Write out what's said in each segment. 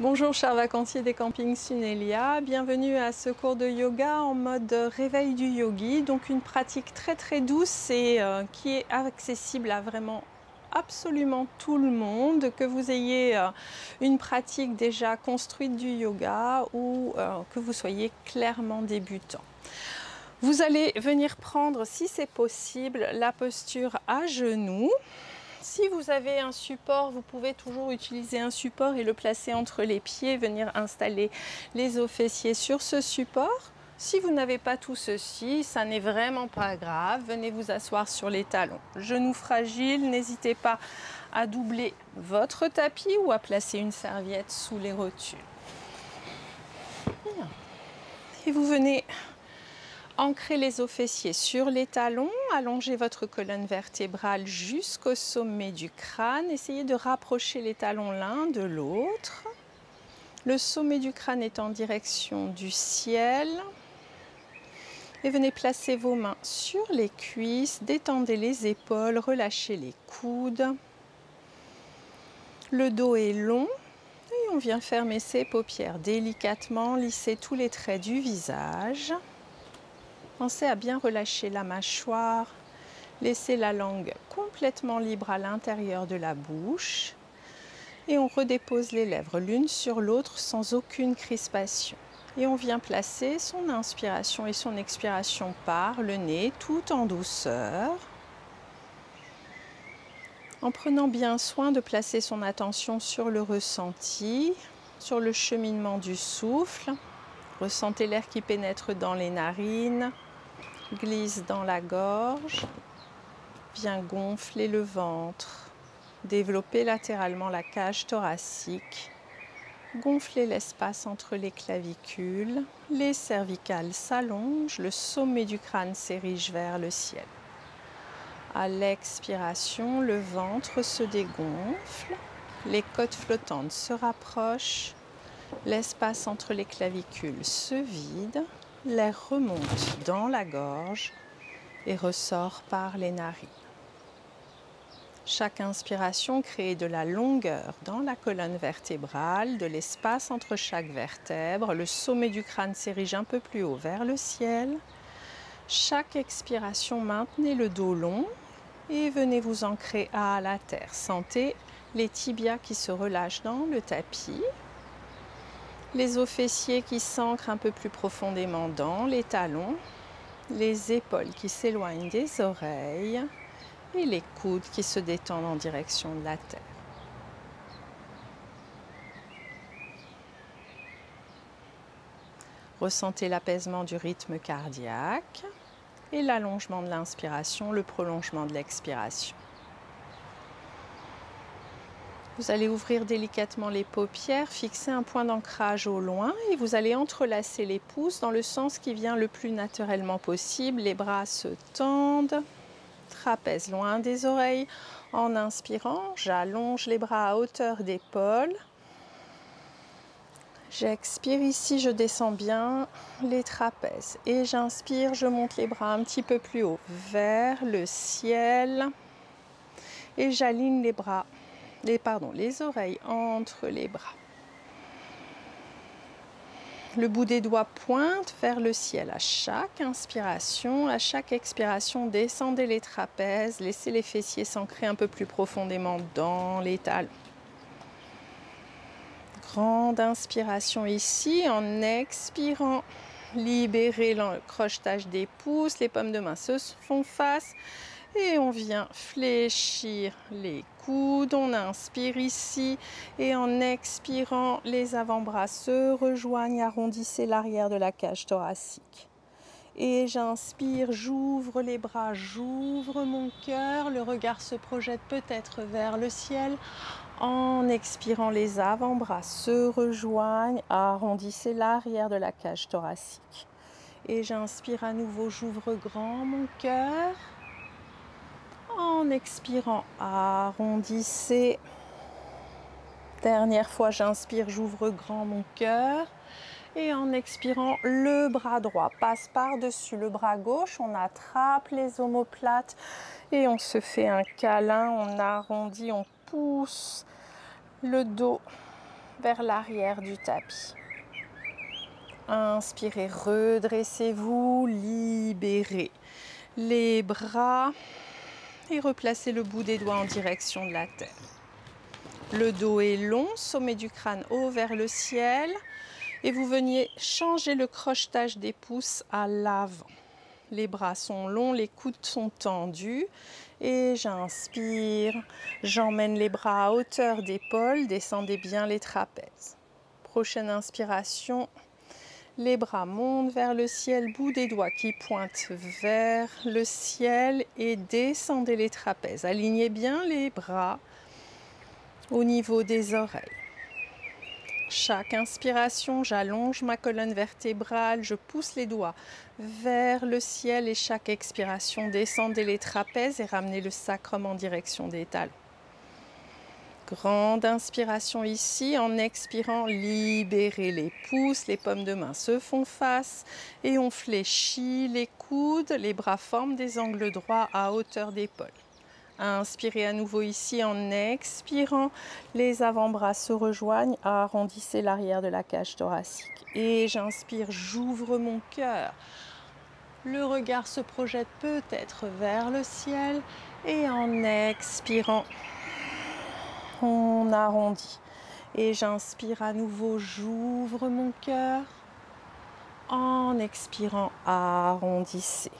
Bonjour chers vacanciers des campings Sunelia, bienvenue à ce cours de yoga en mode réveil du yogi, donc une pratique très douce et qui est accessible à vraiment absolument tout le monde, que vous ayez une pratique déjà construite du yoga ou que vous soyez clairement débutant. Vous allez venir prendre, si c'est possible, la posture à genoux. Si vous avez un support, vous pouvez toujours utiliser un support et le placer entre les pieds, venir installer les os fessiers sur ce support. Si vous n'avez pas tout ceci, ça n'est vraiment pas grave. Venez vous asseoir sur les talons. Genoux fragiles, n'hésitez pas à doubler votre tapis ou à placer une serviette sous les rotules. Et vous venez ancrez les os fessiers sur les talons, allongez votre colonne vertébrale jusqu'au sommet du crâne. Essayez de rapprocher les talons l'un de l'autre. Le sommet du crâne est en direction du ciel. Et venez placer vos mains sur les cuisses, détendez les épaules, relâchez les coudes. Le dos est long et on vient fermer ses paupières délicatement, lisser tous les traits du visage. Pensez à bien relâcher la mâchoire, laissez la langue complètement libre à l'intérieur de la bouche et on redépose les lèvres l'une sur l'autre sans aucune crispation. Et on vient placer son inspiration et son expiration par le nez tout en douceur, en prenant bien soin de placer son attention sur le ressenti, sur le cheminement du souffle. Ressentez l'air qui pénètre dans les narines, glisse dans la gorge, vient gonfler le ventre, développer latéralement la cage thoracique, gonfler l'espace entre les clavicules, les cervicales s'allongent, le sommet du crâne s'érige vers le ciel. À l'expiration, le ventre se dégonfle, les côtes flottantes se rapprochent, l'espace entre les clavicules se vide, l'air remonte dans la gorge et ressort par les narines. Chaque inspiration crée de la longueur dans la colonne vertébrale, de l'espace entre chaque vertèbre. Le sommet du crâne s'érige un peu plus haut vers le ciel. Chaque expiration, maintenez le dos long et venez vous ancrer à la terre. Sentez les tibias qui se relâchent dans le tapis. Les os fessiers qui s'ancrent un peu plus profondément dans les talons, les épaules qui s'éloignent des oreilles et les coudes qui se détendent en direction de la terre. Ressentez l'apaisement du rythme cardiaque et l'allongement de l'inspiration, le prolongement de l'expiration. Vous allez ouvrir délicatement les paupières, fixer un point d'ancrage au loin et vous allez entrelacer les pouces dans le sens qui vient le plus naturellement possible. Les bras se tendent, trapèze loin des oreilles. En inspirant, j'allonge les bras à hauteur d'épaule. J'expire ici, je descends bien les trapèzes et j'inspire, je monte les bras un petit peu plus haut vers le ciel et j'aligne les bras. Les oreilles entre les bras. Le bout des doigts pointe vers le ciel à chaque inspiration. À chaque expiration, descendez les trapèzes. Laissez les fessiers s'ancrer un peu plus profondément dans les talons. Grande inspiration ici. En expirant, libérez le crochetage des pouces. Les paumes de main se font face. Et on vient fléchir les coudes, on inspire ici et en expirant, les avant-bras se rejoignent, arrondissez l'arrière de la cage thoracique. Et j'inspire, j'ouvre les bras, j'ouvre mon cœur, le regard se projette peut-être vers le ciel. En expirant, les avant-bras se rejoignent, arrondissez l'arrière de la cage thoracique. Et j'inspire à nouveau, j'ouvre grand mon cœur. En expirant, arrondissez. Dernière fois, j'inspire, j'ouvre grand mon cœur. Et en expirant, le bras droit passe par-dessus le bras gauche. On attrape les omoplates et on se fait un câlin. On arrondit, on pousse le dos vers l'arrière du tapis. Inspirez, redressez-vous, libérez les bras et replacez le bout des doigts en direction de la terre. Le dos est long, sommet du crâne haut vers le ciel et vous veniez changer le crochetage des pouces à l'avant. Les bras sont longs, les coudes sont tendus et j'inspire, j'emmène les bras à hauteur d'épaule, descendez bien les trapèzes. Prochaine inspiration, les bras montent vers le ciel, bout des doigts qui pointent vers le ciel et descendez les trapèzes. Alignez bien les bras au niveau des oreilles. Chaque inspiration, j'allonge ma colonne vertébrale, je pousse les doigts vers le ciel et chaque expiration, descendez les trapèzes et ramenez le sacrum en direction des talons. Grande inspiration ici, en expirant, libérez les pouces, les paumes de main se font face et on fléchit les coudes, les bras forment des angles droits à hauteur d'épaule. Inspirez à nouveau ici, en expirant, les avant-bras se rejoignent, arrondissez l'arrière de la cage thoracique. Et j'inspire, j'ouvre mon cœur. Le regard se projette peut-être vers le ciel et en expirant, on arrondit. Et j'inspire à nouveau, j'ouvre mon cœur. En expirant, arrondissez.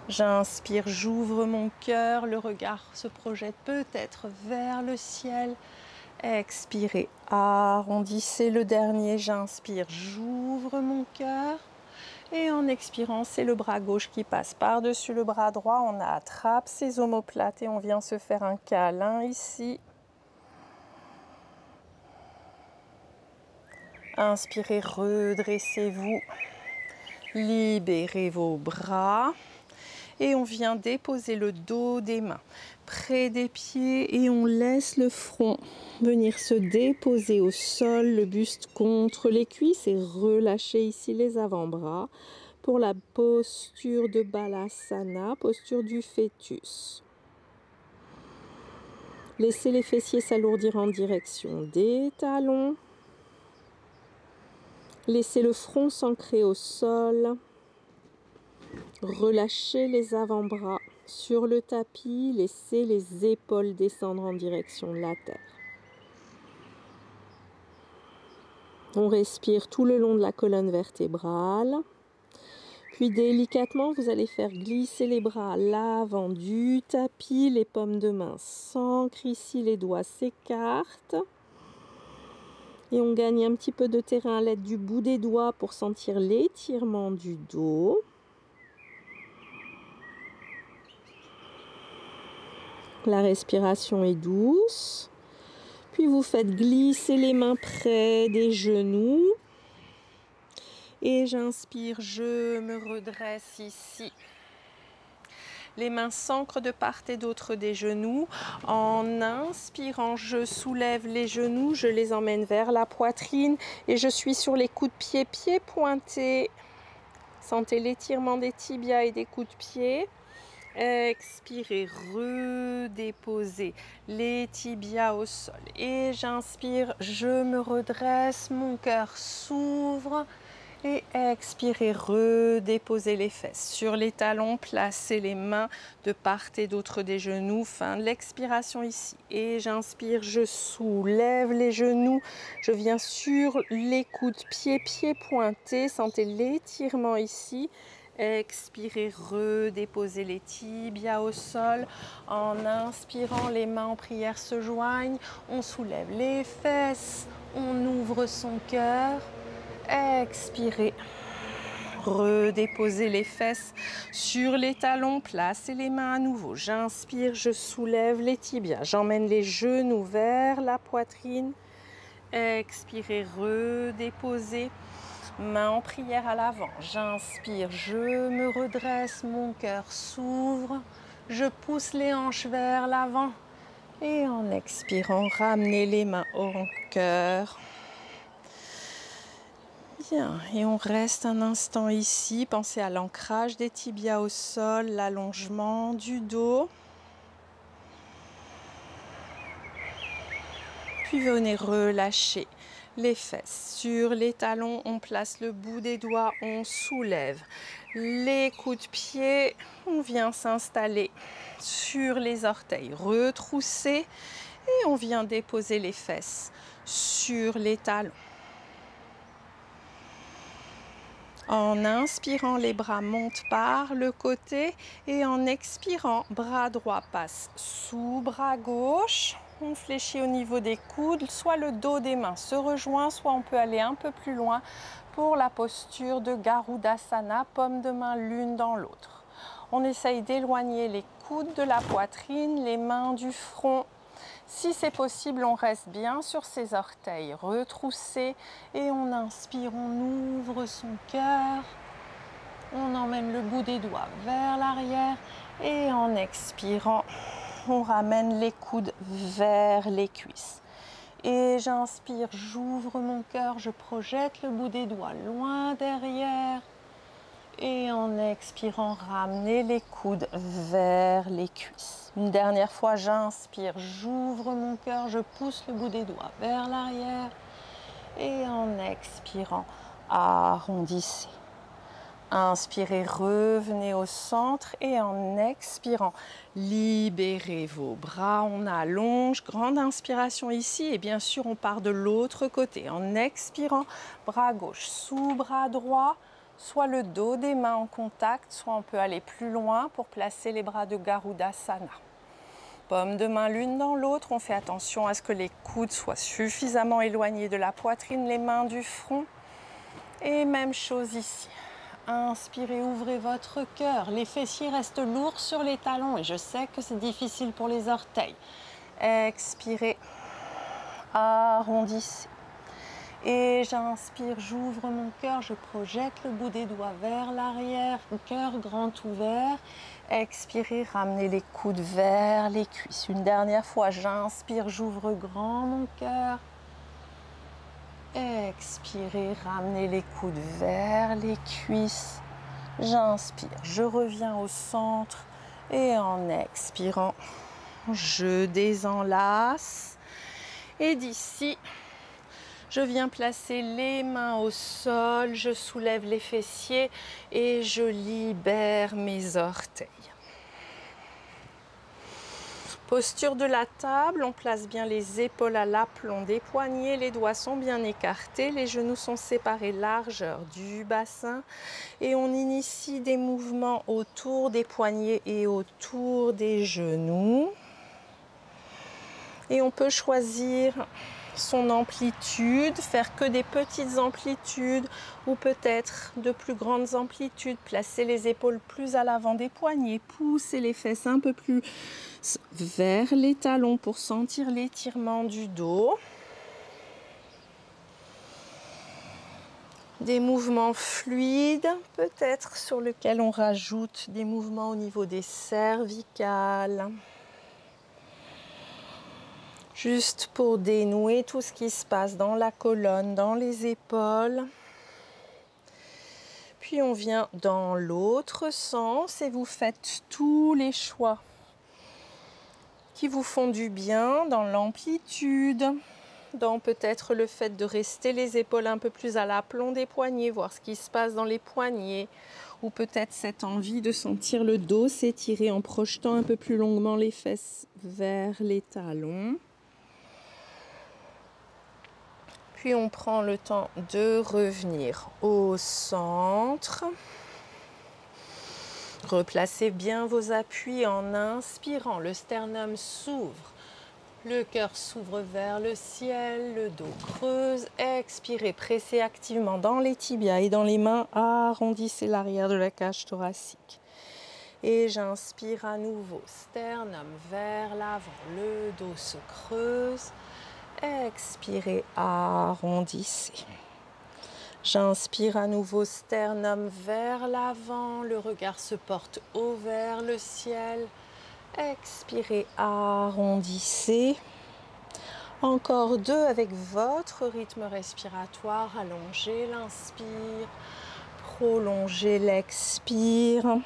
J'inspire, j'ouvre mon cœur, le regard se projette peut-être vers le ciel. Expirez, arrondissez le dernier, j'inspire, j'ouvre mon cœur. Et en expirant, c'est le bras gauche qui passe par-dessus le bras droit. On attrape ses omoplates et on vient se faire un câlin ici. Inspirez, redressez-vous, libérez vos bras. Et on vient déposer le dos des mains près des pieds et on laisse le front venir se déposer au sol, le buste contre les cuisses et relâchez ici les avant-bras pour la posture de Balasana, posture du fœtus. Laissez les fessiers s'alourdir en direction des talons. Laissez le front s'ancrer au sol. Relâchez les avant-bras sur le tapis, laissez les épaules descendre en direction de la terre. On respire tout le long de la colonne vertébrale. Puis délicatement, vous allez faire glisser les bras à l'avant du tapis, les paumes de main s'ancrent ici, les doigts s'écartent. Et on gagne un petit peu de terrain à l'aide du bout des doigts pour sentir l'étirement du dos. La respiration est douce. Puis vous faites glisser les mains près des genoux. Et j'inspire, je me redresse ici. Les mains s'ancrent de part et d'autre des genoux. En inspirant, je soulève les genoux, je les emmène vers la poitrine et je suis sur les coups de pied, pieds pointés. Sentez l'étirement des tibias et des coups de pied. Expirez, redéposez les tibias au sol. Et j'inspire, je me redresse, mon cœur s'ouvre. Et expirez, redéposez les fesses sur les talons, placez les mains de part et d'autre des genoux. Fin de l'expiration ici. Et j'inspire, je soulève les genoux. Je viens sur les coudes de pied, pieds pointés. Sentez l'étirement ici. Expirez, redéposez les tibias au sol. En inspirant, les mains en prière se joignent. On soulève les fesses. On ouvre son cœur. Expirez. Redéposez les fesses sur les talons. Placez les mains à nouveau. J'inspire, je soulève les tibias. J'emmène les genoux vers la poitrine. Expirez, redéposez. Main en prière à l'avant, j'inspire, je me redresse, mon cœur s'ouvre, je pousse les hanches vers l'avant et en expirant, ramenez les mains au cœur. Bien, et on reste un instant ici, pensez à l'ancrage des tibias au sol, l'allongement du dos. Puis venez relâcher les fesses. Sur les talons, on place le bout des doigts, on soulève les coups de pied. On vient s'installer sur les orteils retroussés et on vient déposer les fesses sur les talons. En inspirant, les bras montent par le côté et en expirant, bras droit passe sous bras gauche. On fléchit au niveau des coudes, soit le dos des mains se rejoint, soit on peut aller un peu plus loin pour la posture de Garudasana, paume de main l'une dans l'autre. On essaye d'éloigner les coudes de la poitrine, les mains du front. Si c'est possible, on reste bien sur ses orteils retroussés et on inspire, on ouvre son cœur. On emmène le bout des doigts vers l'arrière et en expirant, on ramène les coudes vers les cuisses. Et j'inspire, j'ouvre mon cœur, je projette le bout des doigts loin derrière. Et en expirant, ramenez les coudes vers les cuisses. Une dernière fois, j'inspire, j'ouvre mon cœur, je pousse le bout des doigts vers l'arrière. Et en expirant, arrondissez. Inspirez, revenez au centre et en expirant, libérez vos bras, on allonge, grande inspiration ici et bien sûr on part de l'autre côté. En expirant, bras gauche sous bras droit, soit le dos des mains en contact, soit on peut aller plus loin pour placer les bras de Garudasana. Paume de main l'une dans l'autre, on fait attention à ce que les coudes soient suffisamment éloignés de la poitrine, les mains du front. Et même chose ici. Inspirez, ouvrez votre cœur. Les fessiers restent lourds sur les talons et je sais que c'est difficile pour les orteils. Expirez, arrondissez. Et j'inspire, j'ouvre mon cœur, je projette le bout des doigts vers l'arrière, cœur grand ouvert. Expirez, ramenez les coudes vers les cuisses. Une dernière fois, j'inspire, j'ouvre grand mon cœur. Expirez, ramenez les coudes vers les cuisses. J'inspire, je reviens au centre et en expirant, je désenlace. Et d'ici, je viens placer les mains au sol, je soulève les fessiers et je libère mes orteils. Posture de la table, on place bien les épaules à l'aplomb des poignets, les doigts sont bien écartés, les genoux sont séparés largeur du bassin et on initie des mouvements autour des poignets et autour des genoux. Et on peut choisir son amplitude, faire que des petites amplitudes ou peut-être de plus grandes amplitudes. Placer les épaules plus à l'avant des poignets, pousser les fesses un peu plus vers les talons pour sentir l'étirement du dos. Des mouvements fluides, peut-être sur lesquels on rajoute des mouvements au niveau des cervicales. Juste pour dénouer tout ce qui se passe dans la colonne, dans les épaules. Puis on vient dans l'autre sens et vous faites tous les choix qui vous font du bien dans l'amplitude, dans peut-être le fait de rester les épaules un peu plus à l'aplomb des poignets, voir ce qui se passe dans les poignets, ou peut-être cette envie de sentir le dos s'étirer en projetant un peu plus longuement les fesses vers les talons. Puis on prend le temps de revenir au centre. Replacez bien vos appuis en inspirant. Le sternum s'ouvre. Le cœur s'ouvre vers le ciel. Le dos creuse. Expirez. Pressez activement dans les tibias et dans les mains. Arrondissez l'arrière de la cage thoracique. Et j'inspire à nouveau. Sternum vers l'avant. Le dos se creuse. Expirez, arrondissez. J'inspire à nouveau, sternum vers l'avant, le regard se porte haut vers le ciel. Expirez, arrondissez. Encore deux avec votre rythme respiratoire. Allongez l'inspire, prolongez l'expire.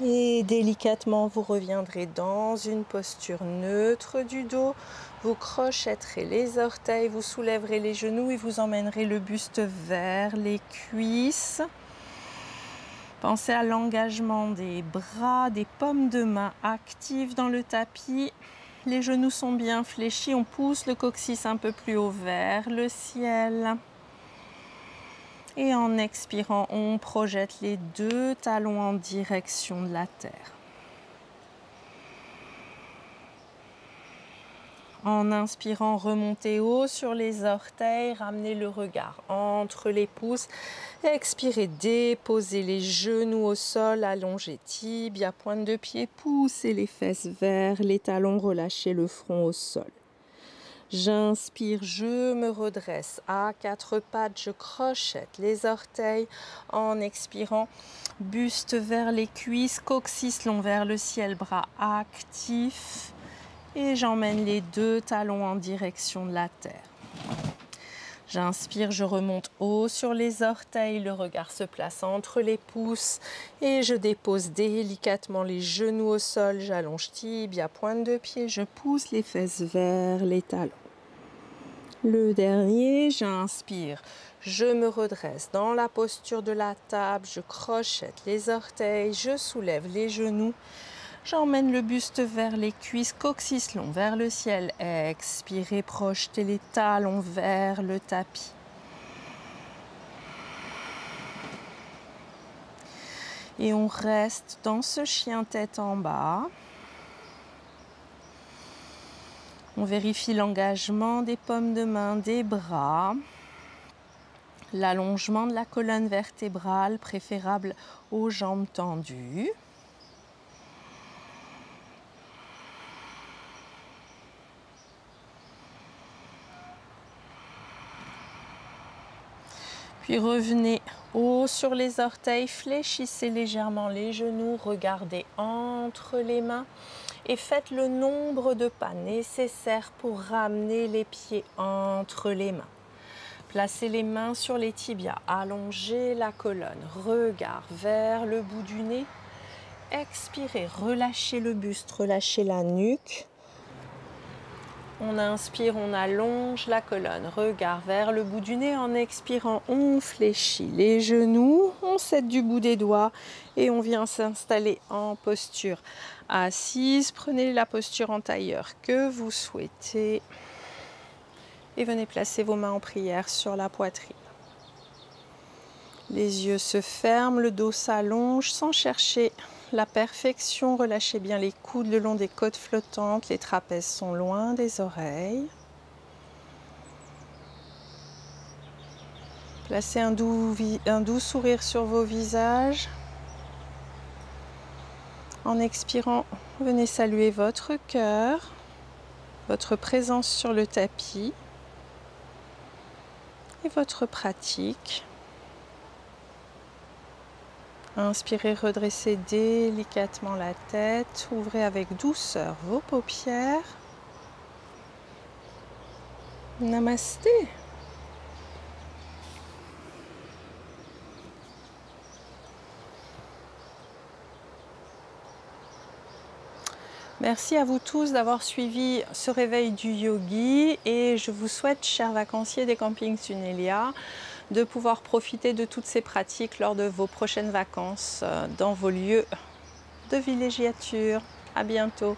Et délicatement, vous reviendrez dans une posture neutre du dos. Vous crochetterez les orteils, vous soulèverez les genoux et vous emmènerez le buste vers les cuisses. Pensez à l'engagement des bras, des paumes de main actives dans le tapis. Les genoux sont bien fléchis, on pousse le coccyx un peu plus haut vers le ciel. Et en expirant, on projette les deux talons en direction de la terre. En inspirant, remontez haut sur les orteils, ramenez le regard entre les pouces. Expirez, déposez les genoux au sol, allongez tibia, pointe de pied, poussez les fesses vers les talons, relâchez le front au sol. J'inspire, je me redresse à quatre pattes, je crochette les orteils. En expirant, buste vers les cuisses, coccyx long vers le ciel, bras actifs. Et j'emmène les deux talons en direction de la terre. J'inspire, je remonte haut sur les orteils, le regard se place entre les pouces et je dépose délicatement les genoux au sol, j'allonge tibia, pointe de pied, je pousse les fesses vers les talons. Le dernier, j'inspire, je me redresse dans la posture de la table, je crochette les orteils, je soulève les genoux. J'emmène le buste vers les cuisses, coccyx long vers le ciel. Expirez, projetez les talons vers le tapis. Et on reste dans ce chien tête en bas. On vérifie l'engagement des paumes de main, des bras. L'allongement de la colonne vertébrale, préférable aux jambes tendues. Puis revenez haut sur les orteils, fléchissez légèrement les genoux, regardez entre les mains et faites le nombre de pas nécessaires pour ramener les pieds entre les mains. Placez les mains sur les tibias, allongez la colonne, regard vers le bout du nez. Expirez, relâchez le buste, relâchez la nuque. On inspire, on allonge la colonne, regard vers le bout du nez. En expirant, on fléchit les genoux, on s'aide du bout des doigts et on vient s'installer en posture assise. Prenez la posture en tailleur que vous souhaitez et venez placer vos mains en prière sur la poitrine. Les yeux se ferment, le dos s'allonge sans chercher la perfection. Relâchez bien les coudes le long des côtes flottantes, les trapèzes sont loin des oreilles. Placez un doux sourire sur vos visages. En expirant, venez saluer votre cœur, votre présence sur le tapis et votre pratique. Inspirez, redressez délicatement la tête, ouvrez avec douceur vos paupières. Namasté. Merci à vous tous d'avoir suivi ce réveil du yogi et je vous souhaite, chers vacanciers des campings Sunelia, de pouvoir profiter de toutes ces pratiques lors de vos prochaines vacances dans vos lieux de villégiature. À bientôt.